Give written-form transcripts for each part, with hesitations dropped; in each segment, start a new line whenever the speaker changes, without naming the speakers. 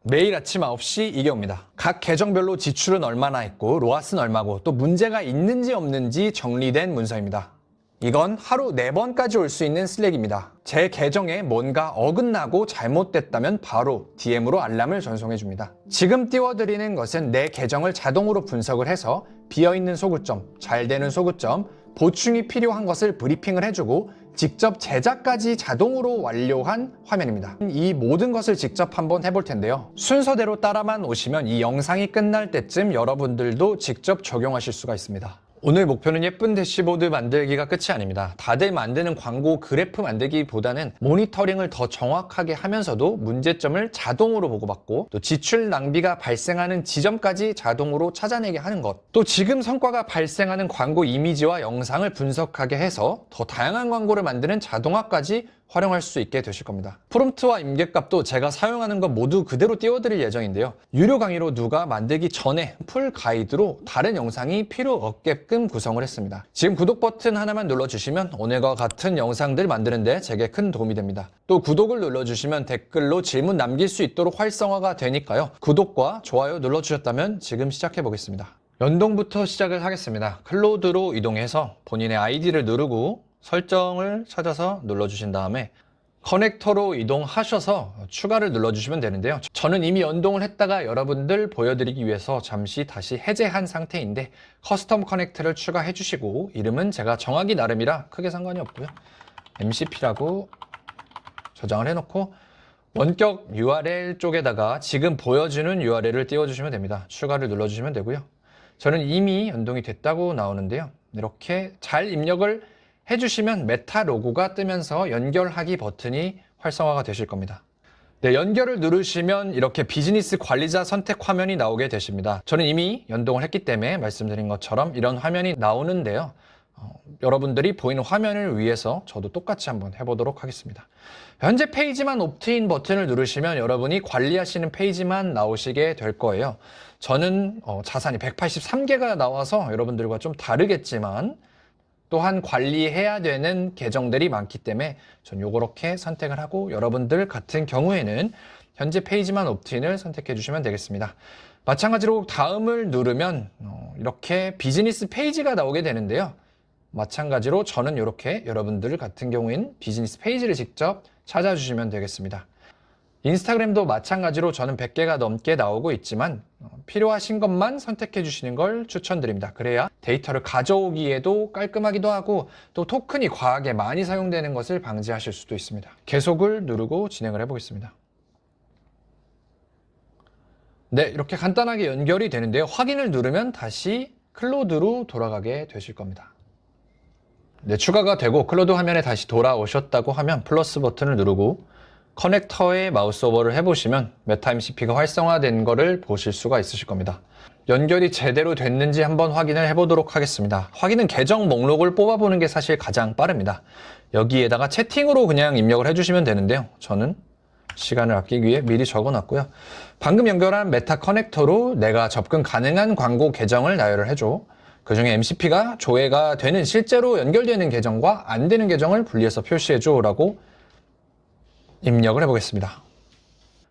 매일 아침 9시 이게 옵니다. 각 계정별로 지출은 얼마나 있고 로아스는 얼마고 또 문제가 있는지 없는지 정리된 문서입니다. 이건 하루 4번까지 올 수 있는 슬랙입니다. 제 계정에 뭔가 어긋나고 잘못됐다면 바로 DM으로 알람을 전송해줍니다. 지금 띄워드리는 것은 내 계정을 자동으로 분석을 해서 비어있는 소구점, 잘 되는 소구점, 보충이 필요한 것을 브리핑을 해주고 직접 제작까지 자동으로 완료한 화면입니다. 이 모든 것을 직접 한번 해볼 텐데요. 순서대로 따라만 오시면 이 영상이 끝날 때쯤 여러분들도 직접 적용하실 수가 있습니다. 오늘 목표는 예쁜 대시보드 만들기가 끝이 아닙니다. 다들 만드는 광고 그래프 만들기보다는 모니터링을 더 정확하게 하면서도 문제점을 자동으로 보고받고 또 지출 낭비가 발생하는 지점까지 자동으로 찾아내게 하는 것, 또 지금 성과가 발생하는 광고 이미지와 영상을 분석하게 해서 더 다양한 광고를 만드는 자동화까지 활용할 수 있게 되실 겁니다. 프롬프트와 임계값도 제가 사용하는 것 모두 그대로 띄워드릴 예정인데요. 유료 강의로 누가 만들기 전에 풀 가이드로 다른 영상이 필요 없게끔 구성을 했습니다. 지금 구독 버튼 하나만 눌러주시면 오늘과 같은 영상들 만드는데 제게 큰 도움이 됩니다. 또 구독을 눌러주시면 댓글로 질문 남길 수 있도록 활성화가 되니까요. 구독과 좋아요 눌러주셨다면 지금 시작해 보겠습니다. 연동부터 시작을 하겠습니다. 클로드로 이동해서 본인의 아이디를 누르고 설정을 찾아서 눌러주신 다음에 커넥터로 이동하셔서 추가를 눌러주시면 되는데요. 저는 이미 연동을 했다가 여러분들 보여드리기 위해서 잠시 다시 해제한 상태인데 커스텀 커넥트를 추가해 주시고 이름은 제가 정하기 나름이라 크게 상관이 없고요. MCP라고 저장을 해놓고 원격 URL 쪽에다가 지금 보여주는 URL을 띄워주시면 됩니다. 추가를 눌러주시면 되고요. 저는 이미 연동이 됐다고 나오는데요. 이렇게 잘 입력을 해주시면 메타 로고가 뜨면서 연결하기 버튼이 활성화가 되실 겁니다. 네, 연결을 누르시면 이렇게 비즈니스 관리자 선택 화면이 나오게 되십니다. 저는 이미 연동을 했기 때문에 말씀드린 것처럼 이런 화면이 나오는데요. 여러분들이 보이는 화면을 위해서 저도 똑같이 한번 해보도록 하겠습니다. 현재 페이지만 옵트인 버튼을 누르시면 여러분이 관리하시는 페이지만 나오시게 될 거예요. 저는 자산이 183개가 나와서 여러분들과 좀 다르겠지만 또한 관리해야 되는 계정들이 많기 때문에 전 요렇게 선택을 하고 여러분들 같은 경우에는 현재 페이지만 옵트인을 선택해 주시면 되겠습니다. 마찬가지로 다음을 누르면 이렇게 비즈니스 페이지가 나오게 되는데요. 마찬가지로 저는 이렇게 여러분들 같은 경우에는 비즈니스 페이지를 직접 찾아주시면 되겠습니다. 인스타그램도 마찬가지로 저는 100개가 넘게 나오고 있지만 필요하신 것만 선택해 주시는 걸 추천드립니다. 그래야 데이터를 가져오기에도 깔끔하기도 하고 또 토큰이 과하게 많이 사용되는 것을 방지하실 수도 있습니다. 계속을 누르고 진행을 해보겠습니다. 네, 이렇게 간단하게 연결이 되는데요. 확인을 누르면 다시 클로드로 돌아가게 되실 겁니다. 네, 추가가 되고 클로드 화면에 다시 돌아오셨다고 하면 플러스 버튼을 누르고 커넥터에 마우스 오버를 해보시면 메타 MCP가 활성화된 거를 보실 수가 있으실 겁니다. 연결이 제대로 됐는지 한번 확인을 해보도록 하겠습니다. 확인은 계정 목록을 뽑아보는 게 사실 가장 빠릅니다. 여기에다가 채팅으로 그냥 입력을 해주시면 되는데요. 저는 시간을 아끼기 위해 미리 적어놨고요. 방금 연결한 메타 커넥터로 내가 접근 가능한 광고 계정을 나열을 해줘. 그 중에 MCP가 조회가 되는 실제로 연결되는 계정과 안 되는 계정을 분리해서 표시해줘 라고 입력을 해보겠습니다.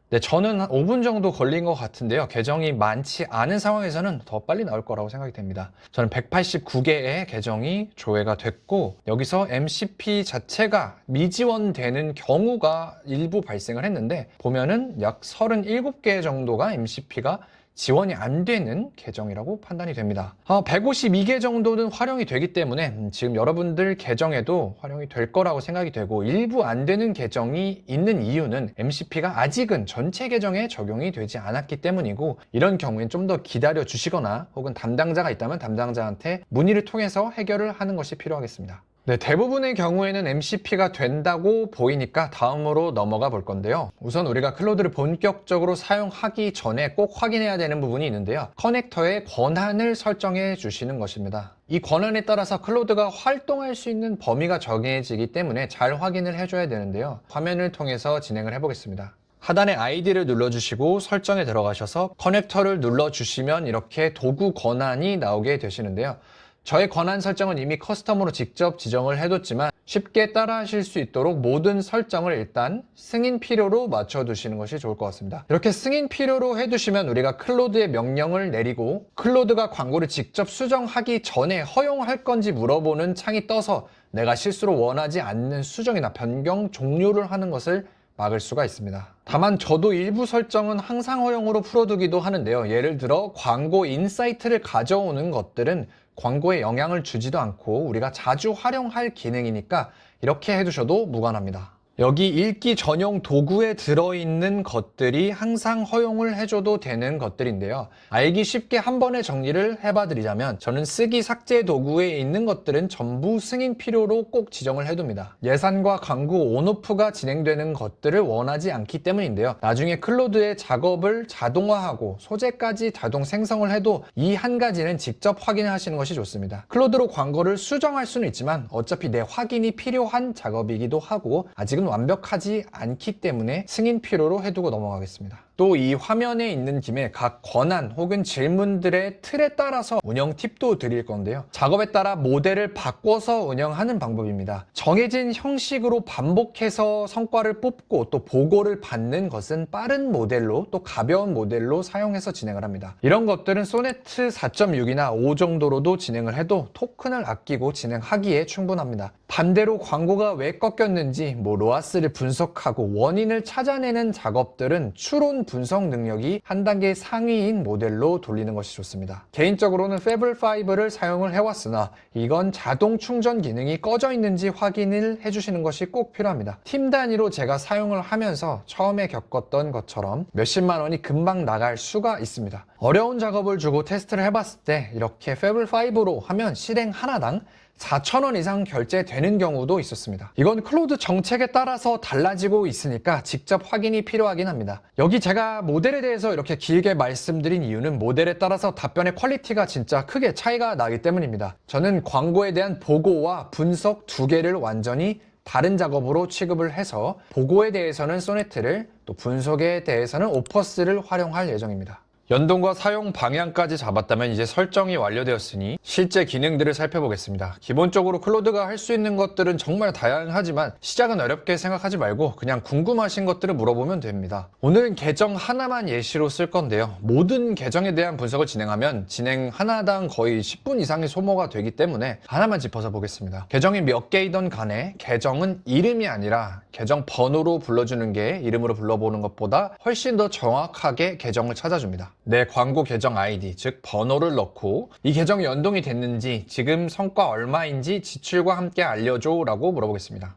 네, 저는 한 5분 정도 걸린 것 같은데요. 계정이 많지 않은 상황에서는 더 빨리 나올 거라고 생각이 됩니다. 저는 189개의 계정이 조회가 됐고 여기서 MCP 자체가 미지원되는 경우가 일부 발생을 했는데 보면은 약 37개 정도가 MCP가 지원이 안 되는 계정이라고 판단이 됩니다. 152개 정도는 활용이 되기 때문에 지금 여러분들 계정에도 활용이 될 거라고 생각이 되고 일부 안 되는 계정이 있는 이유는 MCP가 아직은 전체 계정에 적용이 되지 않았기 때문이고 이런 경우엔 좀 더 기다려 주시거나 혹은 담당자가 있다면 담당자한테 문의를 통해서 해결을 하는 것이 필요하겠습니다. 네, 대부분의 경우에는 MCP가 된다고 보이니까 다음으로 넘어가 볼 건데요. 우선 우리가 클로드를 본격적으로 사용하기 전에 꼭 확인해야 되는 부분이 있는데요. 커넥터의 권한을 설정해 주시는 것입니다. 이 권한에 따라서 클로드가 활동할 수 있는 범위가 정해지기 때문에 잘 확인을 해줘야 되는데요. 화면을 통해서 진행을 해보겠습니다. 하단에 아이디를 눌러주시고 설정에 들어가셔서 커넥터를 눌러주시면 이렇게 도구 권한이 나오게 되시는데요. 저의 권한 설정은 이미 커스텀으로 직접 지정을 해뒀지만 쉽게 따라 하실 수 있도록 모든 설정을 일단 승인 필요로 맞춰두시는 것이 좋을 것 같습니다. 이렇게 승인 필요로 해두시면 우리가 클로드에 명령을 내리고 클로드가 광고를 직접 수정하기 전에 허용할 건지 물어보는 창이 떠서 내가 실수로 원하지 않는 수정이나 변경 종료를 하는 것을 막을 수가 있습니다. 다만 저도 일부 설정은 항상 허용으로 풀어두기도 하는데요. 예를 들어 광고 인사이트를 가져오는 것들은 광고에 영향을 주지도 않고 우리가 자주 활용할 기능이니까 이렇게 해두셔도 무관합니다. 여기 읽기 전용 도구에 들어있는 것들이 항상 허용을 해줘도 되는 것들인데요. 알기 쉽게 한 번에 정리를 해봐드리자면 저는 쓰기 삭제 도구에 있는 것들은 전부 승인 필요로 꼭 지정을 해둡니다. 예산과 광고 온오프가 진행되는 것들을 원하지 않기 때문인데요. 나중에 클로드의 작업을 자동화하고 소재까지 자동 생성을 해도 이 한 가지는 직접 확인하시는 것이 좋습니다. 클로드로 광고를 수정할 수는 있지만 어차피 내 확인이 필요한 작업이기도 하고 아직은 완벽하지 않기 때문에 승인 필요로 해두고 넘어가겠습니다. 또 이 화면에 있는 김에 각 권한 혹은 질문들의 틀에 따라서 운영 팁도 드릴 건데요. 작업에 따라 모델을 바꿔서 운영하는 방법입니다. 정해진 형식으로 반복해서 성과를 뽑고 또 보고를 받는 것은 빠른 모델로 또 가벼운 모델로 사용해서 진행을 합니다. 이런 것들은 소네트 4.6이나 5 정도로도 진행을 해도 토큰을 아끼고 진행하기에 충분합니다. 반대로 광고가 왜 꺾였는지 로아스를 분석하고 원인을 찾아내는 작업들은 추론 분석 능력이 한 단계 상위인 모델로 돌리는 것이 좋습니다. 개인적으로는 Fable5를 사용을 해왔으나 이건 자동 충전 기능이 꺼져 있는지 확인을 해주시는 것이 꼭 필요합니다. 팀 단위로 제가 사용을 하면서 처음에 겪었던 것처럼 몇십만 원이 금방 나갈 수가 있습니다. 어려운 작업을 주고 테스트를 해봤을 때 이렇게 Fable5로 하면 실행 하나당 4,000원 이상 결제되는 경우도 있었습니다. 이건 클로드 정책에 따라서 달라지고 있으니까 직접 확인이 필요하긴 합니다. 여기 제가 모델에 대해서 이렇게 길게 말씀드린 이유는 모델에 따라서 답변의 퀄리티가 진짜 크게 차이가 나기 때문입니다. 저는 광고에 대한 보고와 분석 두 개를 완전히 다른 작업으로 취급을 해서 보고에 대해서는 소네트를 또 분석에 대해서는 오퍼스를 활용할 예정입니다. 연동과 사용 방향까지 잡았다면 이제 설정이 완료되었으니 실제 기능들을 살펴보겠습니다. 기본적으로 클로드가 할 수 있는 것들은 정말 다양하지만 시작은 어렵게 생각하지 말고 그냥 궁금하신 것들을 물어보면 됩니다. 오늘은 계정 하나만 예시로 쓸 건데요. 모든 계정에 대한 분석을 진행하면 진행 하나당 거의 10분 이상의 소모가 되기 때문에 하나만 짚어서 보겠습니다. 계정이 몇 개이든 간에 계정은 이름이 아니라 계정 번호로 불러주는 게 이름으로 불러보는 것보다 훨씬 더 정확하게 계정을 찾아줍니다. 내 광고 계정 아이디, 즉 번호를 넣고 이 계정이 연동이 됐는지 지금 성과 얼마인지 지출과 함께 알려줘 라고 물어보겠습니다.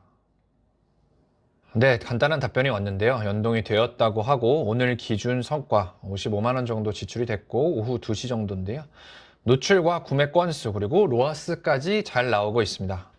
네, 간단한 답변이 왔는데요. 연동이 되었다고 하고 오늘 기준 성과 55만 원 정도 지출이 됐고 오후 2시 정도인데요. 노출과 구매 건수 그리고 로아스까지 잘 나오고 있습니다.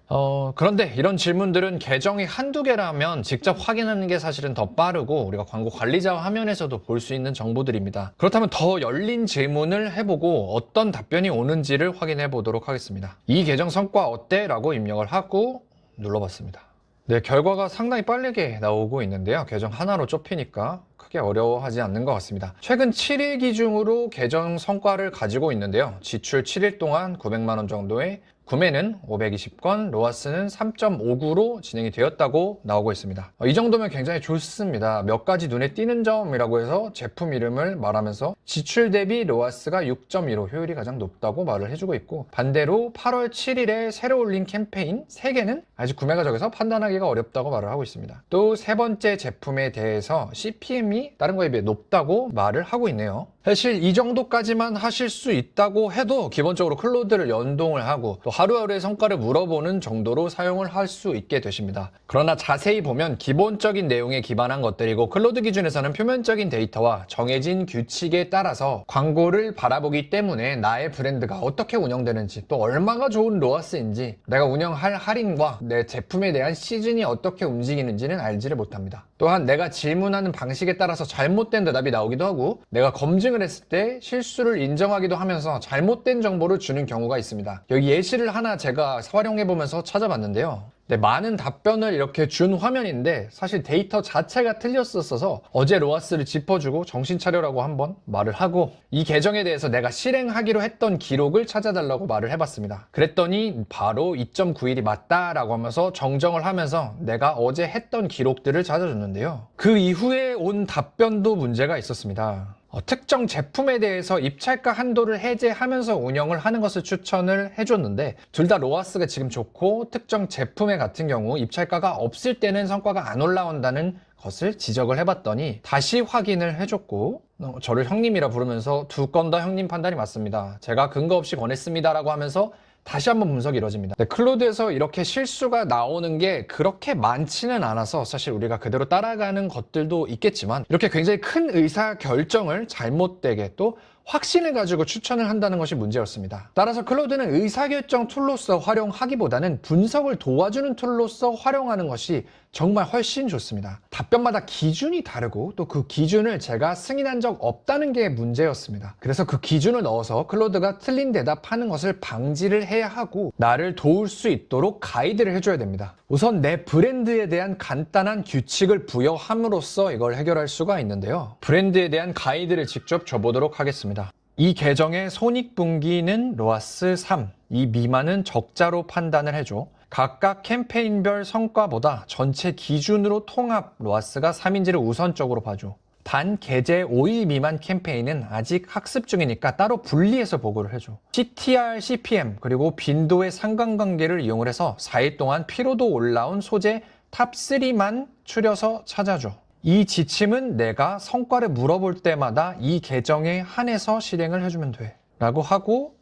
그런데 이런 질문들은 계정이 한두 개라면 직접 확인하는 게 사실은 더 빠르고 우리가 광고 관리자 화면에서도 볼 수 있는 정보들입니다. 그렇다면 더 열린 질문을 해보고 어떤 답변이 오는지를 확인해 보도록 하겠습니다. 이 계정 성과 어때? 라고 입력을 하고 눌러봤습니다. 네, 결과가 상당히 빠르게 나오고 있는데요. 계정 하나로 좁히니까 크게 어려워하지 않는 것 같습니다. 최근 7일 기준으로 계정 성과를 가지고 있는데요. 지출 7일 동안 900만 원 정도의 구매는 520건, 로아스는 3.59로 진행이 되었다고 나오고 있습니다. 이 정도면 굉장히 좋습니다. 몇 가지 눈에 띄는 점이라고 해서 제품 이름을 말하면서 지출 대비 로아스가 6.15 효율이 가장 높다고 말을 해주고 있고 반대로 8월 7일에 새로 올린 캠페인 3개는 아직 구매가 적어서 판단하기가 어렵다고 말을 하고 있습니다. 또 세 번째 제품에 대해서 CPM이 다른 거에 비해 높다고 말을 하고 있네요. 사실 이 정도까지만 하실 수 있다고 해도 기본적으로 클로드를 연동을 하고 또 하루하루의 성과를 물어보는 정도로 사용을 할 수 있게 되십니다. 그러나 자세히 보면 기본적인 내용에 기반한 것들이고 클로드 기준에서는 표면적인 데이터와 정해진 규칙에 따라서 광고를 바라보기 때문에 나의 브랜드가 어떻게 운영되는지 또 얼마가 좋은 로아스인지 내가 운영할 할인과 내 제품에 대한 시즌이 어떻게 움직이는지는 알지를 못합니다. 또한 내가 질문하는 방식에 따라서 잘못된 대답이 나오기도 하고 내가 검증을 했을 때 실수를 인정하기도 하면서 잘못된 정보를 주는 경우가 있습니다. 여기 예시를 하나 제가 활용해보면서 찾아봤는데요. 네, 많은 답변을 이렇게 준 화면인데 사실 데이터 자체가 틀렸었어서 어제 로하스를 짚어주고 정신 차려라고 한번 말을 하고 이 계정에 대해서 내가 실행하기로 했던 기록을 찾아달라고 말을 해봤습니다. 그랬더니 바로 2.91이 맞다라고 하면서 정정을 하면서 내가 어제 했던 기록들을 찾아줬는데요. 그 이후에 온 답변도 문제가 있었습니다. 특정 제품에 대해서 입찰가 한도를 해제하면서 운영을 하는 것을 추천을 해줬는데 둘 다 로하스가 지금 좋고 특정 제품의 같은 경우 입찰가가 없을 때는 성과가 안 올라온다는 것을 지적을 해봤더니 다시 확인을 해줬고 저를 형님이라 부르면서 두 건 다 형님 판단이 맞습니다. 제가 근거 없이 권했습니다 라고 하면서 다시 한번 분석이 이루어집니다. 네, 클로드에서 이렇게 실수가 나오는 게 그렇게 많지는 않아서 사실 우리가 그대로 따라가는 것들도 있겠지만 이렇게 굉장히 큰 의사 결정을 잘못되게 또 확신을 가지고 추천을 한다는 것이 문제였습니다. 따라서 클로드는 의사결정 툴로서 활용하기보다는 분석을 도와주는 툴로서 활용하는 것이 정말 훨씬 좋습니다. 답변마다 기준이 다르고 또 그 기준을 제가 승인한 적 없다는 게 문제였습니다. 그래서 그 기준을 넣어서 클로드가 틀린 대답하는 것을 방지를 해야 하고 나를 도울 수 있도록 가이드를 해줘야 됩니다. 우선 내 브랜드에 대한 간단한 규칙을 부여함으로써 이걸 해결할 수가 있는데요. 브랜드에 대한 가이드를 직접 줘보도록 하겠습니다. 이 계정의 손익분기는 로하스 3, 이 미만은 적자로 판단을 해줘. 각각 캠페인별 성과보다 전체 기준으로 통합 로하스가 3인지를 우선적으로 봐줘. 단 게재 5일 미만 캠페인은 아직 학습 중이니까 따로 분리해서 보고를 해줘. CTR, CPM 그리고 빈도의 상관관계를 이용을 해서 4일 동안 피로도 올라온 소재 탑3만 추려서 찾아줘. 이 지침은 내가 성과를 물어볼 때마다 이 계정에 한해서 실행을 해주면 돼 라고 하고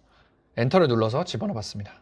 엔터를 눌러서 집어넣어 봤습니다.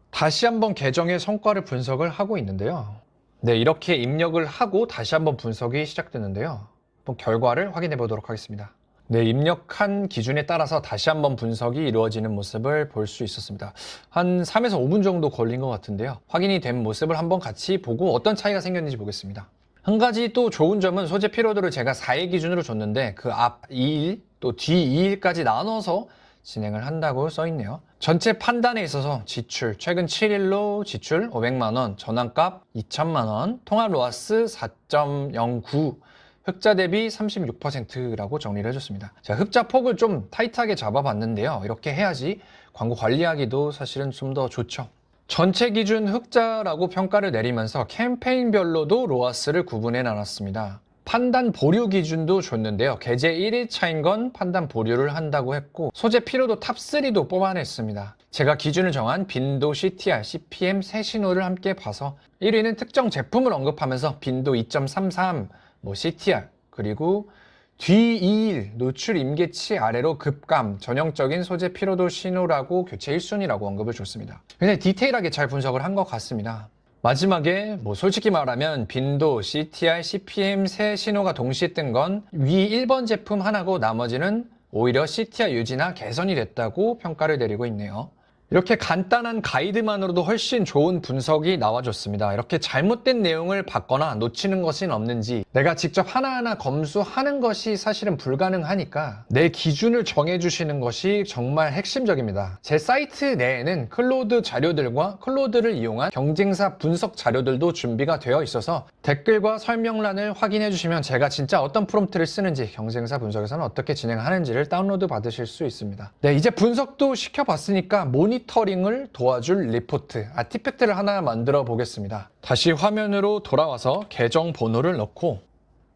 다시 한번 계정의 성과를 분석을 하고 있는데요. 네, 이렇게 입력을 하고 다시 한번 분석이 시작되는데요. 한번 결과를 확인해 보도록 하겠습니다. 네, 입력한 기준에 따라서 다시 한번 분석이 이루어지는 모습을 볼 수 있었습니다. 한 3에서 5분 정도 걸린 것 같은데요. 확인이 된 모습을 한번 같이 보고 어떤 차이가 생겼는지 보겠습니다. 한 가지 또 좋은 점은 소재 피로도를 제가 4일 기준으로 줬는데 그 앞 2일 또 뒤 2일까지 나눠서 진행을 한다고 써있네요. 전체 판단에 있어서 지출, 최근 7일로 지출 500만원, 전환값 2천만원, 통합 로하스 4.09, 흑자 대비 36%라고 정리를 해줬습니다. 자, 흑자 폭을 좀 타이트하게 잡아봤는데요. 이렇게 해야지 광고 관리하기도 사실은 좀 더 좋죠. 전체 기준 흑자라고 평가를 내리면서 캠페인별로도 로하스를 구분해 나눴습니다. 판단 보류 기준도 줬는데요. 게재 1일 차인 건 판단 보류를 한다고 했고 소재 피로도 탑3도 뽑아냈습니다. 제가 기준을 정한 빈도, CTR, CPM 세 신호를 함께 봐서 1위는 특정 제품을 언급하면서 빈도 2.33, CTR 그리고 뒤 2일 노출 임계치 아래로 급감, 전형적인 소재 피로도 신호라고 교체 1순위라고 언급을 줬습니다. 굉장히 디테일하게 잘 분석을 한 것 같습니다. 마지막에 솔직히 말하면 빈도, CTR, CPM 세 신호가 동시에 뜬 건 위 1번 제품 하나고 나머지는 오히려 CTR 유지나 개선이 됐다고 평가를 내리고 있네요. 이렇게 간단한 가이드만으로도 훨씬 좋은 분석이 나와줬습니다. 이렇게 잘못된 내용을 받거나 놓치는 것이 없는지 내가 직접 하나하나 검수하는 것이 사실은 불가능하니까 내 기준을 정해주시는 것이 정말 핵심적입니다. 제 사이트 내에는 클로드 자료들과 클로드를 이용한 경쟁사 분석 자료들도 준비가 되어 있어서 댓글과 설명란을 확인해 주시면 제가 진짜 어떤 프롬프트를 쓰는지 경쟁사 분석에서는 어떻게 진행하는지를 다운로드 받으실 수 있습니다. 네, 이제 분석도 시켜봤으니까 모니터링을 도와줄 리포트, 아티팩트를 하나 만들어 보겠습니다. 다시 화면으로 돌아와서 계정 번호를 넣고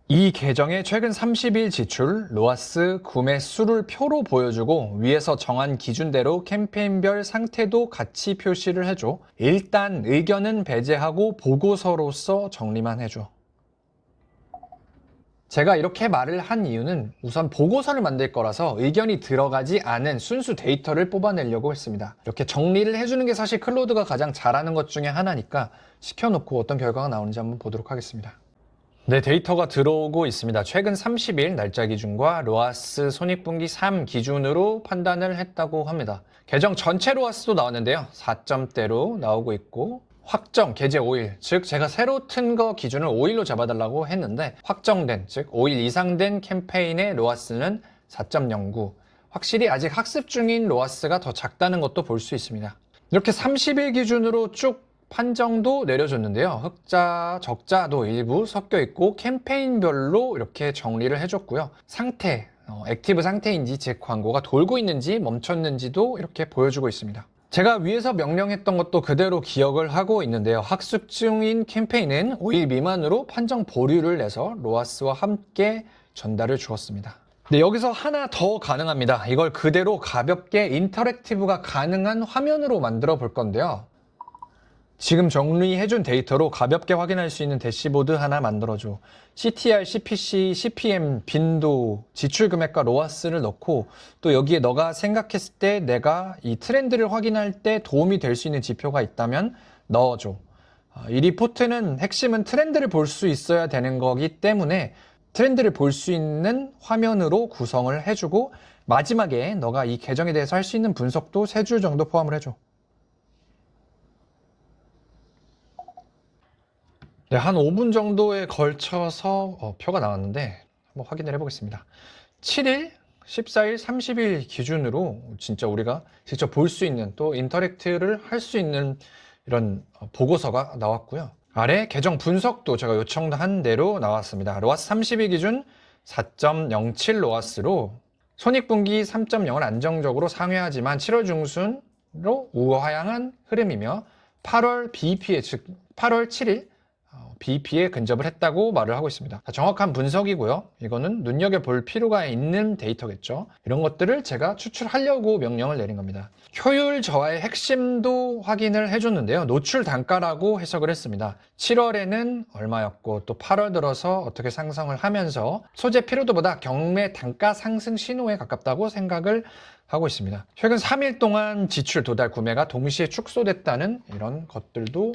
이 계정의 최근 30일 지출, 로하스 구매 수를 표로 보여주고 위에서 정한 기준대로 캠페인별 상태도 같이 표시를 해줘. 일단 의견은 배제하고 보고서로서 정리만 해줘. 제가 이렇게 말을 한 이유는 우선 보고서를 만들 거라서 의견이 들어가지 않은 순수 데이터를 뽑아내려고 했습니다. 이렇게 정리를 해주는 게 사실 클로드가 가장 잘하는 것 중에 하나니까 시켜놓고 어떤 결과가 나오는지 한번 보도록 하겠습니다. 네, 데이터가 들어오고 있습니다. 최근 30일 날짜 기준과 로하스 손익분기 3 기준으로 판단을 했다고 합니다. 계정 전체 로하스도 나왔는데요. 4점대로 나오고 있고 확정, 게재 5일, 즉 제가 새로 튼 거 기준을 5일로 잡아달라고 했는데 확정된, 즉 5일 이상 된 캠페인의 로하스는 4.09, 확실히 아직 학습 중인 로하스가 더 작다는 것도 볼 수 있습니다. 이렇게 30일 기준으로 쭉 판정도 내려줬는데요. 흑자, 적자도 일부 섞여 있고 캠페인별로 이렇게 정리를 해줬고요. 상태, 액티브 상태인지 즉 광고가 돌고 있는지 멈췄는지도 이렇게 보여주고 있습니다. 제가 위에서 명령했던 것도 그대로 기억을 하고 있는데요. 학습 중인 캠페인은 5일 미만으로 판정 보류를 내서 로아스와 함께 전달을 주었습니다. 네, 여기서 하나 더 가능합니다. 이걸 그대로 가볍게 인터랙티브가 가능한 화면으로 만들어 볼 건데요. 지금 정리해준 데이터로 가볍게 확인할 수 있는 대시보드 하나 만들어줘. CTR, CPC, CPM, 빈도, 지출 금액과 로아스를 넣고 또 여기에 너가 생각했을 때 내가 이 트렌드를 확인할 때 도움이 될 수 있는 지표가 있다면 넣어줘. 이 리포트는 핵심은 트렌드를 볼 수 있어야 되는 거기 때문에 트렌드를 볼 수 있는 화면으로 구성을 해주고 마지막에 너가 이 계정에 대해서 할 수 있는 분석도 3줄 정도 포함을 해줘. 네, 한 5분 정도에 걸쳐서 표가 나왔는데 한번 확인을 해보겠습니다. 7일, 14일, 30일 기준으로 진짜 우리가 직접 볼 수 있는 또 인터랙트를 할 수 있는 이런 보고서가 나왔고요. 아래 계정 분석도 제가 요청한 대로 나왔습니다. 로아스 30일 기준 4.07 로아스로 손익분기 3.0을 안정적으로 상회하지만 7월 중순으로 우하향한 흐름이며 8월 BEP에 즉 8월 7일 BEP에 근접을 했다고 말을 하고 있습니다. 정확한 분석이고요. 이거는 눈여겨볼 필요가 있는 데이터겠죠. 이런 것들을 제가 추출하려고 명령을 내린 겁니다. 효율 저하의 핵심도 확인을 해줬는데요. 노출 단가라고 해석을 했습니다. 7월에는 얼마였고 또 8월 들어서 어떻게 상승을 하면서 소재 피로도보다 경매 단가 상승 신호에 가깝다고 생각을 하고 있습니다. 최근 3일 동안 지출 도달 구매가 동시에 축소됐다는 이런 것들도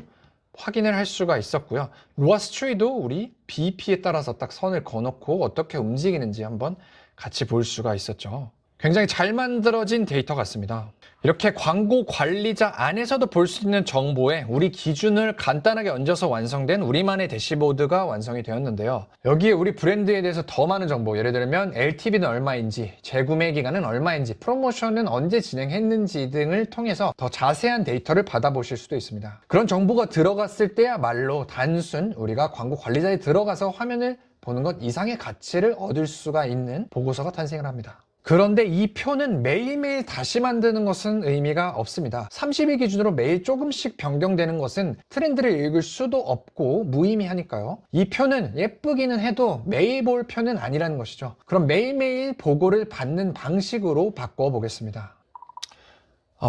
확인을 할 수가 있었고요. 로아스 추이도 우리 BEP에 따라서 딱 선을 그어놓고 어떻게 움직이는지 한번 같이 볼 수가 있었죠. 굉장히 잘 만들어진 데이터 같습니다. 이렇게 광고 관리자 안에서도 볼 수 있는 정보에 우리 기준을 간단하게 얹어서 완성된 우리만의 대시보드가 완성이 되었는데요. 여기에 우리 브랜드에 대해서 더 많은 정보, 예를 들면 LTV는 얼마인지, 재구매 기간은 얼마인지, 프로모션은 언제 진행했는지 등을 통해서 더 자세한 데이터를 받아보실 수도 있습니다. 그런 정보가 들어갔을 때야말로 단순 우리가 광고 관리자에 들어가서 화면을 보는 것 이상의 가치를 얻을 수가 있는 보고서가 탄생을 합니다. 그런데 이 표는 매일매일 다시 만드는 것은 의미가 없습니다. 30일 기준으로 매일 조금씩 변경되는 것은 트렌드를 읽을 수도 없고 무의미하니까요. 이 표는 예쁘기는 해도 매일 볼 표는 아니라는 것이죠. 그럼 매일매일 보고를 받는 방식으로 바꿔보겠습니다.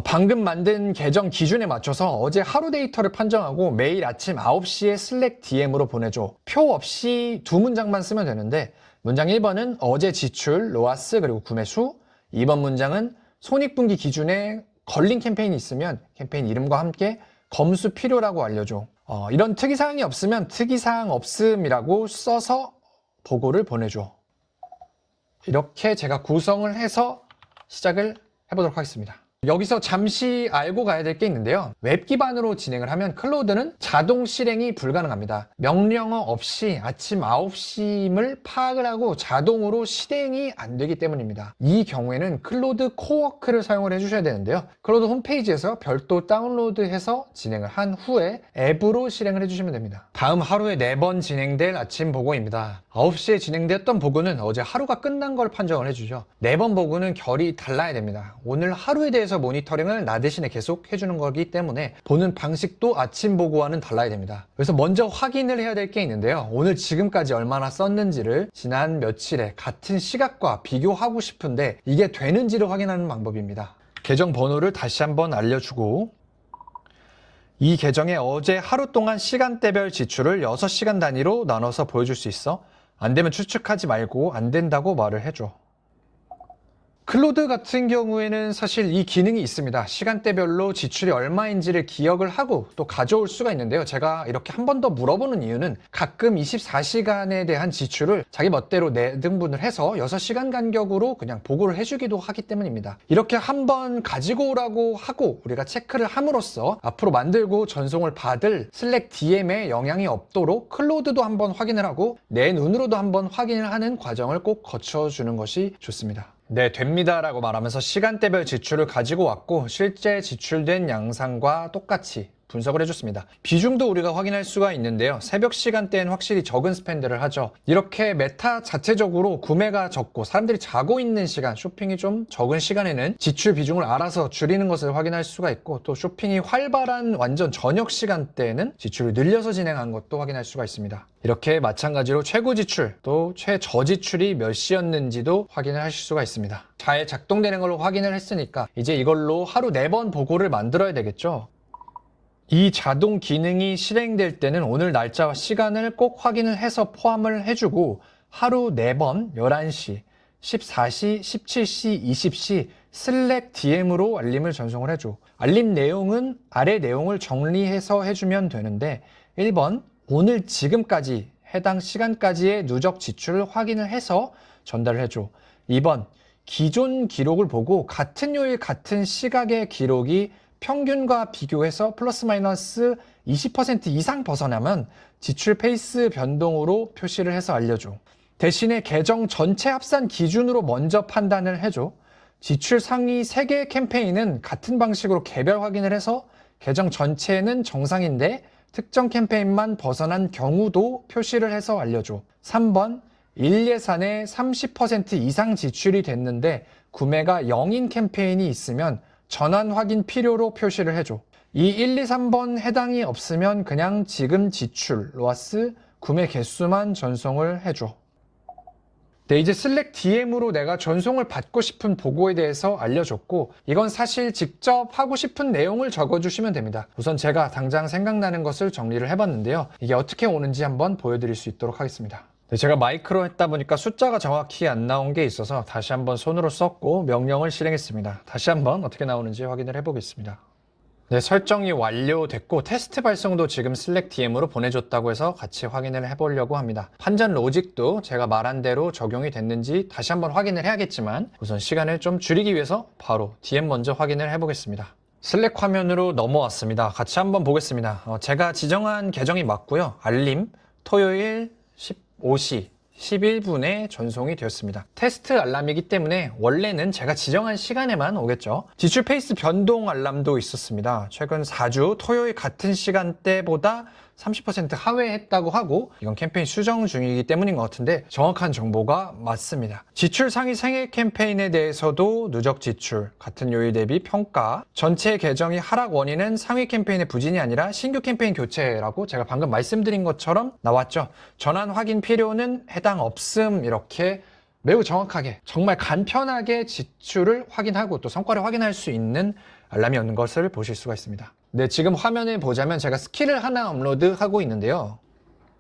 방금 만든 계정 기준에 맞춰서 어제 하루 데이터를 판정하고 매일 아침 9시에 슬랙 DM으로 보내줘. 표 없이 2문장만 쓰면 되는데 문장 1번은 어제 지출, 로아스 그리고 구매 수. 2번 문장은 손익분기 기준에 걸린 캠페인이 있으면 캠페인 이름과 함께 검수 필요라고 알려줘. 이런 특이사항이 없으면 특이사항 없음이라고 써서 보고를 보내줘. 이렇게 제가 구성을 해서 시작을 해보도록 하겠습니다. 여기서 잠시 알고 가야 될 게 있는데요. 웹 기반으로 진행을 하면 클로드는 자동 실행이 불가능합니다. 명령어 없이 아침 9시임을 파악을 하고 자동으로 실행이 안 되기 때문입니다. 이 경우에는 클로드 코워크를 사용을 해주셔야 되는데요. 클로드 홈페이지에서 별도 다운로드해서 진행을 한 후에 앱으로 실행을 해주시면 됩니다. 다음 하루에 4번 진행될 아침 보고입니다. 9시에 진행됐던 보고는 어제 하루가 끝난 걸 판정을 해주죠. 4번 보고는 결이 달라야 됩니다. 오늘 하루에 대해서 모니터링을 나 대신에 계속 해주는 거기 때문에 보는 방식도 아침 보고와는 달라야 됩니다. 그래서 먼저 확인을 해야 될 게 있는데요. 오늘 지금까지 얼마나 썼는지를 지난 며칠에 같은 시각과 비교하고 싶은데 이게 되는지를 확인하는 방법입니다. 계정 번호를 다시 한번 알려주고 이 계정에 어제 하루 동안 시간대별 지출을 6시간 단위로 나눠서 보여줄 수 있어? 안 되면 추측하지 말고 안 된다고 말을 해줘. 클로드 같은 경우에는 사실 이 기능이 있습니다. 시간대별로 지출이 얼마인지를 기억을 하고 또 가져올 수가 있는데요. 제가 이렇게 한 번 더 물어보는 이유는 가끔 24시간에 대한 지출을 자기 멋대로 내등분을 해서 6시간 간격으로 그냥 보고를 해주기도 하기 때문입니다. 이렇게 한 번 가지고 오라고 하고 우리가 체크를 함으로써 앞으로 만들고 전송을 받을 슬랙 DM에 영향이 없도록 클로드도 한번 확인을 하고 내 눈으로도 한번 확인을 하는 과정을 꼭 거쳐주는 것이 좋습니다. 네, 됩니다 라고 말하면서 시간대별 지출을 가지고 왔고 실제 지출된 양상과 똑같이 분석을 해줬습니다. 비중도 우리가 확인할 수가 있는데요. 새벽 시간대엔 확실히 적은 스펜드를 하죠. 이렇게 메타 자체적으로 구매가 적고 사람들이 자고 있는 시간, 쇼핑이 좀 적은 시간에는 지출 비중을 알아서 줄이는 것을 확인할 수가 있고, 또 쇼핑이 활발한 완전 저녁 시간대에는 지출을 늘려서 진행한 것도 확인할 수가 있습니다. 이렇게 마찬가지로 최고 지출, 또 최저 지출이 몇 시였는지도 확인을 하실 수가 있습니다. 잘 작동되는 걸로 확인을 했으니까 이제 이걸로 하루 4번 보고를 만들어야 되겠죠. 이 자동 기능이 실행될 때는 오늘 날짜와 시간을 꼭 확인을 해서 포함을 해주고 하루 4번 11시, 14시, 17시, 20시 슬랙 DM으로 알림을 전송을 해줘. 알림 내용은 아래 내용을 정리해서 해주면 되는데 1번 오늘 지금까지 해당 시간까지의 누적 지출을 확인을 해서 전달을 해줘. 2번 기존 기록을 보고 같은 요일 같은 시각의 기록이 평균과 비교해서 플러스 마이너스 20% 이상 벗어나면 지출 페이스 변동으로 표시를 해서 알려줘. 대신에 계정 전체 합산 기준으로 먼저 판단을 해줘. 지출 상위 3개의 캠페인은 같은 방식으로 개별 확인을 해서 계정 전체는 정상인데 특정 캠페인만 벗어난 경우도 표시를 해서 알려줘. 3번 1예산에 30% 이상 지출이 됐는데 구매가 0인 캠페인이 있으면 전환 확인 필요로 표시를 해줘. 이 1, 2, 3번 해당이 없으면 그냥 지금 지출, 로아스, 구매 개수만 전송을 해줘. 네, 이제 슬랙 DM으로 내가 전송을 받고 싶은 보고에 대해서 알려줬고, 이건 사실 직접 하고 싶은 내용을 적어주시면 됩니다. 우선 제가 당장 생각나는 것을 정리를 해봤는데요. 이게 어떻게 오는지 한번 보여드릴 수 있도록 하겠습니다. 네, 제가 마이크로 했다 보니까 숫자가 정확히 안 나온 게 있어서 다시 한번 손으로 썼고 명령을 실행했습니다. 다시 한번 어떻게 나오는지 확인을 해보겠습니다. 네, 설정이 완료됐고 테스트 발송도 지금 슬랙 DM으로 보내줬다고 해서 같이 확인을 해보려고 합니다. 판전 로직도 제가 말한 대로 적용이 됐는지 다시 한번 확인을 해야겠지만 우선 시간을 좀 줄이기 위해서 바로 DM 먼저 확인을 해보겠습니다. 슬랙 화면으로 넘어왔습니다. 같이 한번 보겠습니다. 제가 지정한 계정이 맞고요. 알림 토요일 15시 11분에 전송이 되었습니다. 테스트 알람이기 때문에 원래는 제가 지정한 시간에만 오겠죠. 지출 페이스 변동 알람도 있었습니다. 최근 4주 토요일 같은 시간대보다 30% 하회했다고 하고 이건 캠페인 수정 중이기 때문인 것 같은데 정확한 정보가 맞습니다. 지출 상위 생애 캠페인에 대해서도 누적 지출, 같은 요일 대비 평가, 전체 계정이 하락 원인은 상위 캠페인의 부진이 아니라 신규 캠페인 교체라고 제가 방금 말씀드린 것처럼 나왔죠. 전환 확인 필요는 해당 없음, 이렇게 매우 정확하게 정말 간편하게 지출을 확인하고 또 성과를 확인할 수 있는 알람이었는 것을 보실 수가 있습니다. 네, 지금 화면을 보자면 제가 스킬을 하나 업로드하고 있는데요.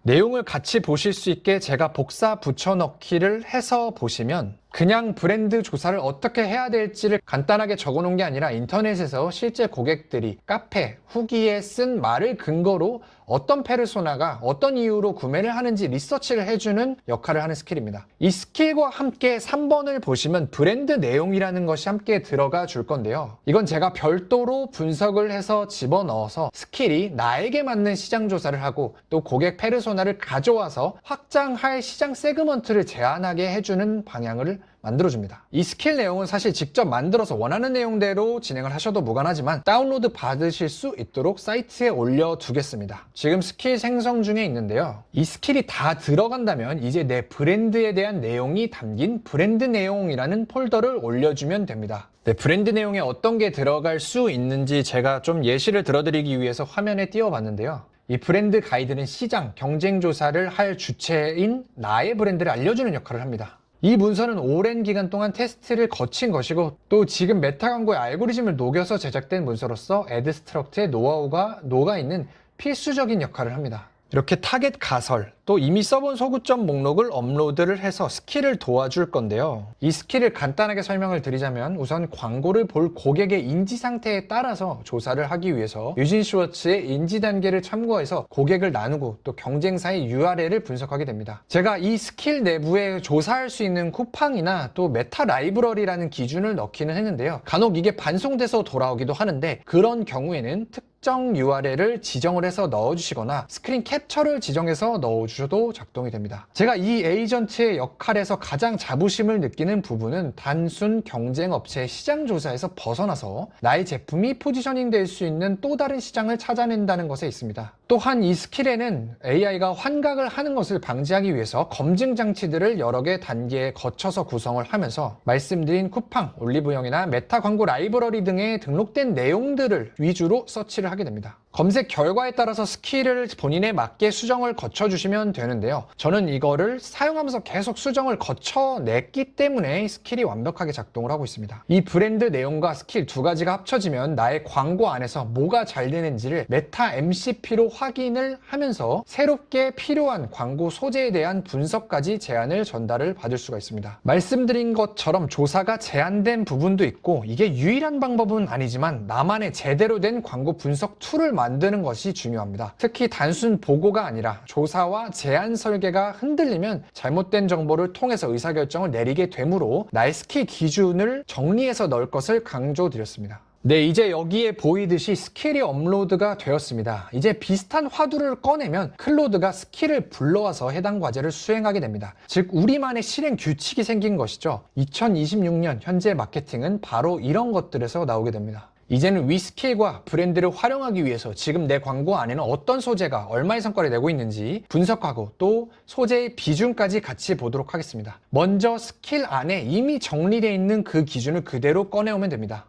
내용을 같이 보실 수 있게 제가 복사 붙여넣기를 해서 보시면 그냥 브랜드 조사를 어떻게 해야 될지를 간단하게 적어놓은 게 아니라 인터넷에서 실제 고객들이 카페, 후기에 쓴 말을 근거로 어떤 페르소나가 어떤 이유로 구매를 하는지 리서치를 해주는 역할을 하는 스킬입니다. 이 스킬과 함께 3번을 보시면 브랜드 내용이라는 것이 함께 들어가 줄 건데요. 이건 제가 별도로 분석을 해서 집어넣어서 스킬이 나에게 맞는 시장 조사를 하고 또 고객 페르소나를 가져와서 확장할 시장 세그먼트를 제한하게 해주는 방향을 만들어줍니다. 이 스킬 내용은 사실 직접 만들어서 원하는 내용대로 진행을 하셔도 무관하지만 다운로드 받으실 수 있도록 사이트에 올려두겠습니다. 지금 스킬 생성 중에 있는데요. 이 스킬이 다 들어간다면 이제 내 브랜드에 대한 내용이 담긴 브랜드 내용이라는 폴더를 올려주면 됩니다. 네, 브랜드 내용에 어떤 게 들어갈 수 있는지 제가 좀 예시를 들어드리기 위해서 화면에 띄워봤는데요. 이 브랜드 가이드는 시장, 경쟁 조사를 할 주체인 나의 브랜드를 알려주는 역할을 합니다. 이 문서는 오랜 기간 동안 테스트를 거친 것이고 또 지금 메타 광고의 알고리즘을 녹여서 제작된 문서로서 애드스트럭트의 노하우가 녹아있는 필수적인 역할을 합니다. 이렇게 타겟 가설, 또 이미 써본 소구점 목록을 업로드를 해서 스킬을 도와줄 건데요. 이 스킬을 간단하게 설명을 드리자면 우선 광고를 볼 고객의 인지 상태에 따라서 조사를 하기 위해서 유진 슈워츠의 인지 단계를 참고해서 고객을 나누고 또 경쟁사의 URL을 분석하게 됩니다. 제가 이 스킬 내부에 조사할 수 있는 쿠팡이나 또 메타 라이브러리라는 기준을 넣기는 했는데요. 간혹 이게 반송돼서 돌아오기도 하는데 그런 경우에는 특정 URL을 지정을 해서 넣어주시거나 스크린 캡처를 지정해서 넣어주셔도 작동이 됩니다. 제가 이 에이전트의 역할에서 가장 자부심을 느끼는 부분은 단순 경쟁 업체의 시장 조사에서 벗어나서 나의 제품이 포지셔닝 될 수 있는 또 다른 시장을 찾아낸다는 것에 있습니다. 또한 이 스킬에는 AI가 환각을 하는 것을 방지하기 위해서 검증 장치들을 여러 개 단계에 거쳐서 구성을 하면서 말씀드린 쿠팡, 올리브영이나 메타 광고 라이브러리 등에 등록된 내용들을 위주로 서치를 하게 됩니다. 검색 결과에 따라서 스킬을 본인에 맞게 수정을 거쳐주시면 되는데요. 저는 이거를 사용하면서 계속 수정을 거쳐냈기 때문에 스킬이 완벽하게 작동을 하고 있습니다. 이 브랜드 내용과 스킬 두 가지가 합쳐지면 나의 광고 안에서 뭐가 잘 되는지를 메타 MCP로 확인을 하면서 새롭게 필요한 광고 소재에 대한 분석까지 제안을 전달을 받을 수가 있습니다. 말씀드린 것처럼 조사가 제한된 부분도 있고 이게 유일한 방법은 아니지만 나만의 제대로 된 광고 분석 툴을 만드는 것이 중요합니다. 특히 단순 보고가 아니라 조사와 제안 설계가 흔들리면 잘못된 정보를 통해서 의사결정을 내리게 되므로 나의 스킬 기준을 정리해서 넣을 것을 강조드렸습니다. 네, 이제 여기에 보이듯이 스킬이 업로드가 되었습니다. 이제 비슷한 화두를 꺼내면 클로드가 스킬을 불러와서 해당 과제를 수행하게 됩니다. 즉 우리만의 실행 규칙이 생긴 것이죠. 2026년 현재 마케팅은 바로 이런 것들에서 나오게 됩니다. 이제는 위스킬과 브랜드를 활용하기 위해서 지금 내 광고 안에는 어떤 소재가 얼마의 성과를 내고 있는지 분석하고 또 소재의 비중까지 같이 보도록 하겠습니다. 먼저 스킬 안에 이미 정리되어 있는 그 기준을 그대로 꺼내오면 됩니다.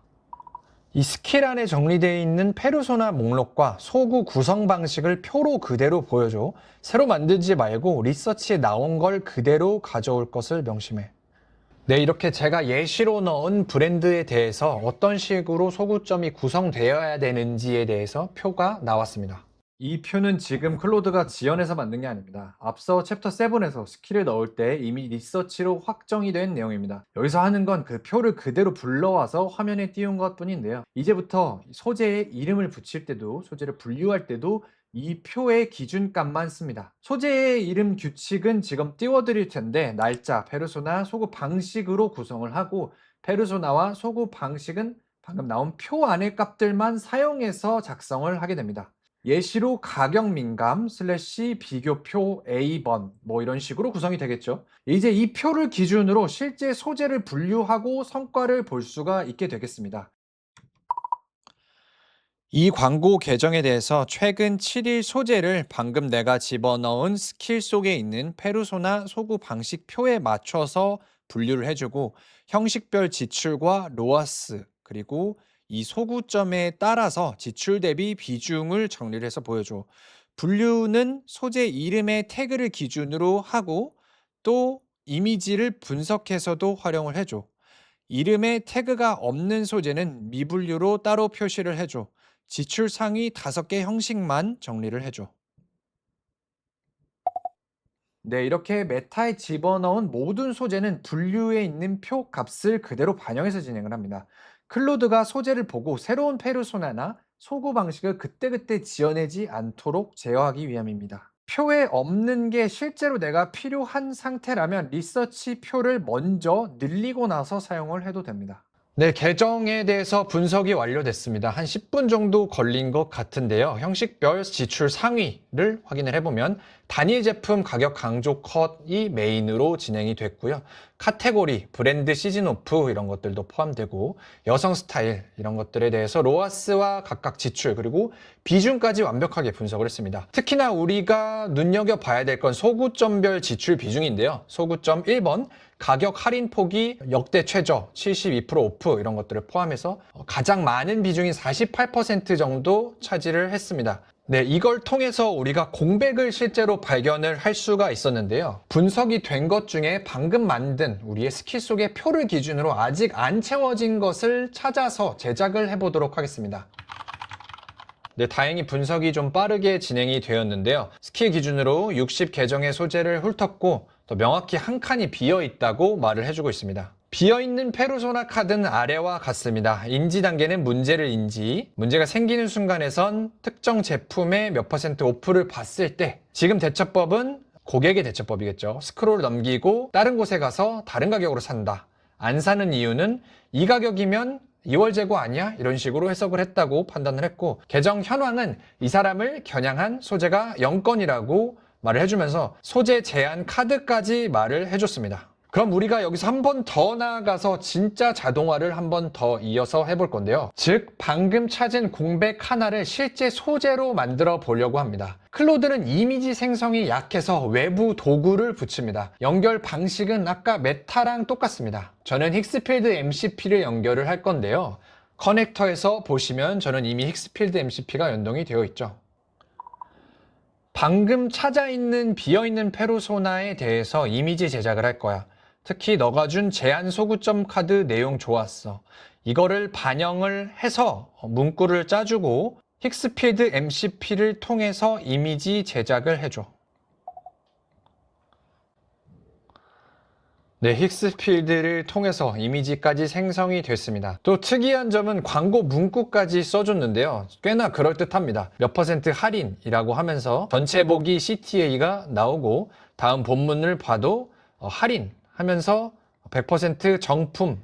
이 스킬 안에 정리되어 있는 페르소나 목록과 소구 구성 방식을 표로 그대로 보여줘. 새로 만들지 말고 리서치에 나온 걸 그대로 가져올 것을 명심해. 네, 이렇게 제가 예시로 넣은 브랜드에 대해서 어떤 식으로 소구점이 구성되어야 되는지에 대해서 표가 나왔습니다. 이 표는 지금 클로드가 지원해서 만든 게 아닙니다. 앞서 챕터 7에서 스킬을 넣을 때 이미 리서치로 확정이 된 내용입니다. 여기서 하는 건 그 표를 그대로 불러와서 화면에 띄운 것 뿐인데요. 이제부터 소재에 이름을 붙일 때도 소재를 분류할 때도 이 표의 기준값만 씁니다. 소재의 이름 규칙은 지금 띄워드릴 텐데 날짜, 페르소나, 소구 방식으로 구성을 하고 페르소나와 소구 방식은 방금 나온 표 안의 값들만 사용해서 작성을 하게 됩니다. 예시로 가격 민감 / 비교표 A번 뭐 이런 식으로 구성이 되겠죠. 이제 이 표를 기준으로 실제 소재를 분류하고 성과를 볼 수가 있게 되겠습니다. 이 광고 계정에 대해서 최근 7일 소재를 방금 내가 집어넣은 스킬 속에 있는 페르소나 소구 방식 표에 맞춰서 분류를 해주고 형식별 지출과 로아스 그리고 이 소구점에 따라서 지출 대비 비중을 정리를 해서 보여줘. 분류는 소재 이름의 태그를 기준으로 하고 또 이미지를 분석해서도 활용을 해줘. 이름에 태그가 없는 소재는 미분류로 따로 표시를 해줘. 지출 상위 5개 형식만 정리를 해줘. 네, 이렇게 메타에 집어넣은 모든 소재는 분류에 있는 표 값을 그대로 반영해서 진행을 합니다. 클로드가 소재를 보고 새로운 페르소나나 소구 방식을 그때그때 지어내지 않도록 제어하기 위함입니다. 표에 없는 게 실제로 내가 필요한 상태라면 리서치 표를 먼저 늘리고 나서 사용을 해도 됩니다. 네, 계정에 대해서 분석이 완료됐습니다. 한 10분 정도 걸린 것 같은데요. 형식별 지출 상위를 확인을 해보면 단일 제품 가격 강조 컷이 메인으로 진행이 됐고요. 카테고리, 브랜드 시즌 오프 이런 것들도 포함되고 여성 스타일 이런 것들에 대해서 로아스와 각각 지출 그리고 비중까지 완벽하게 분석을 했습니다. 특히나 우리가 눈여겨봐야 될 건 소구점별 지출 비중인데요. 소구점 1번 가격 할인 폭이 역대 최저 72% 오프 이런 것들을 포함해서 가장 많은 비중인 48% 정도 차지를 했습니다. 네, 이걸 통해서 우리가 공백을 실제로 발견을 할 수가 있었는데요. 분석이 된 것 중에 방금 만든 우리의 스킬 속의 표를 기준으로 아직 안 채워진 것을 찾아서 제작을 해보도록 하겠습니다. 네, 다행히 분석이 좀 빠르게 진행이 되었는데요. 스킬 기준으로 60 계정의 소재를 훑었고 또 명확히 한 칸이 비어 있다고 말을 해주고 있습니다. 비어있는 페르소나 카드는 아래와 같습니다. 인지 단계는 문제를 문제가 생기는 순간에선 특정 제품의 몇 % 오프를 봤을 때 지금 대처법은 고객의 대처법이겠죠. 스크롤 넘기고 다른 곳에 가서 다른 가격으로 산다. 안 사는 이유는 이 가격이면 2월 재고 아니야? 이런 식으로 해석을 했다고 판단을 했고, 계정 현황은 이 사람을 겨냥한 소재가 0건이라고 말을 해주면서 소재 제한 카드까지 말을 해줬습니다. 그럼 우리가 여기서 한 번 더 나아가서 진짜 자동화를 한 번 더 이어서 해볼 건데요. 즉 방금 찾은 공백 하나를 실제 소재로 만들어 보려고 합니다. 클로드는 이미지 생성이 약해서 외부 도구를 붙입니다. 연결 방식은 아까 메타랑 똑같습니다. 저는 힉스필드 MCP를 연결을 할 건데요. 커넥터에서 보시면 저는 이미 힉스필드 MCP가 연동이 되어 있죠. 방금 찾아 있는 비어있는 페르소나에 대해서 이미지 제작을 할 거야. 특히 너가 준 제한 소구점 카드 내용 좋았어. 이거를 반영을 해서 문구를 짜주고 힉스필드 MCP를 통해서 이미지 제작을 해줘. 네, 힉스필드를 통해서 이미지까지 생성이 됐습니다. 또 특이한 점은 광고 문구까지 써줬는데요. 꽤나 그럴듯합니다. 몇 퍼센트 할인이라고 하면서 전체 보기 CTA가 나오고 다음 본문을 봐도 할인 하면서 100% 정품,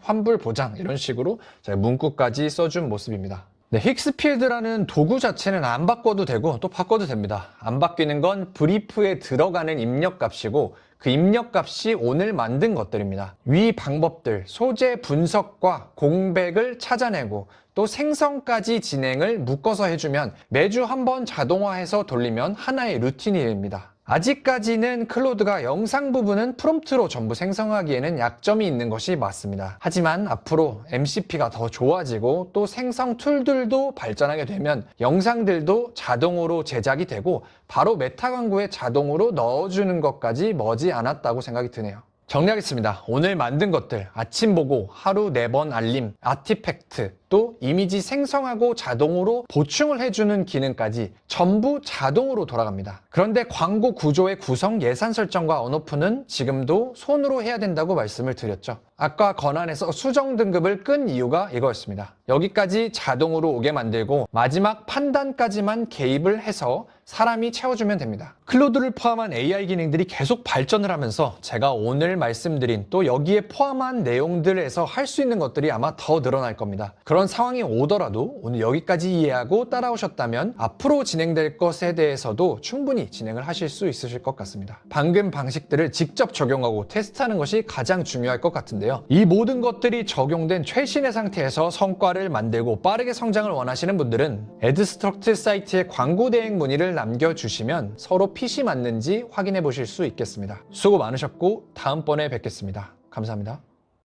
환불 보장 이런 식으로 문구까지 써준 모습입니다. 네, 힉스필드라는 도구 자체는 안 바꿔도 되고 또 바꿔도 됩니다. 안 바뀌는 건 브리프에 들어가는 입력값이고 그 입력값이 오늘 만든 것들입니다. 위 방법들, 소재 분석과 공백을 찾아내고 또 생성까지 진행을 묶어서 해주면 매주 한번 자동화해서 돌리면 하나의 루틴이 됩니다. 아직까지는 클로드가 영상 부분은 프롬프트로 전부 생성하기에는 약점이 있는 것이 맞습니다. 하지만 앞으로 MCP가 더 좋아지고 또 생성 툴들도 발전하게 되면 영상들도 자동으로 제작이 되고 바로 메타 광고에 자동으로 넣어주는 것까지 머지 않았다고 생각이 드네요. 정리하겠습니다. 오늘 만든 것들, 아침 보고, 하루 4번 알림, 아티팩트, 또 이미지 생성하고 자동으로 보충을 해주는 기능까지 전부 자동으로 돌아갑니다. 그런데 광고 구조의 구성, 예산 설정과 언오프는 지금도 손으로 해야 된다고 말씀을 드렸죠. 아까 권한에서 수정 등급을 끈 이유가 이거였습니다. 여기까지 자동으로 오게 만들고 마지막 판단까지만 개입을 해서 사람이 채워주면 됩니다. 클로드를 포함한 AI 기능들이 계속 발전을 하면서 제가 오늘 말씀드린 또 여기에 포함한 내용들에서 할 수 있는 것들이 아마 더 늘어날 겁니다. 그런 상황이 오더라도 오늘 여기까지 이해하고 따라오셨다면 앞으로 진행될 것에 대해서도 충분히 진행을 하실 수 있으실 것 같습니다. 방금 방식들을 직접 적용하고 테스트하는 것이 가장 중요할 것 같은데요. 이 모든 것들이 적용된 최신의 상태에서 성과를 만들고 빠르게 성장을 원하시는 분들은 애드스트럭트 사이트에 광고 대행 문의를 남겨주시면 서로 핏이 맞는지 확인해 보실 수 있겠습니다. 수고 많으셨고 다음번에 뵙겠습니다. 감사합니다.